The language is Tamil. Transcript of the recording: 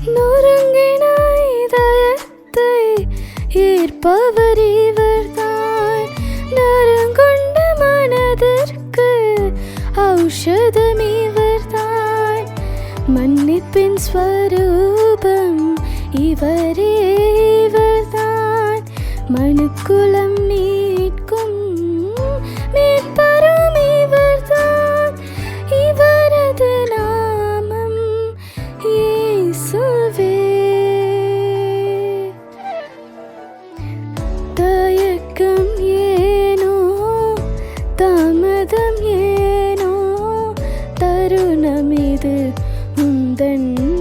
நொறுங்கின இதயத்தை ஈர்ப்பவர் இவர்தான். நறுங்கொண்ட மனதிற்கு ஔஷதம் இவர்தான். மன்னிப்பின் ஸ்வரூபம் இவரே இவர்தான். மனுக்குலம் மீட்கும் மீட்பரும் இவர்தான். இவரது நாமம் இயேசுவே. தயக்கம் ஏனோ தாமதம் ஏனோ தருணம் இது உந்தன்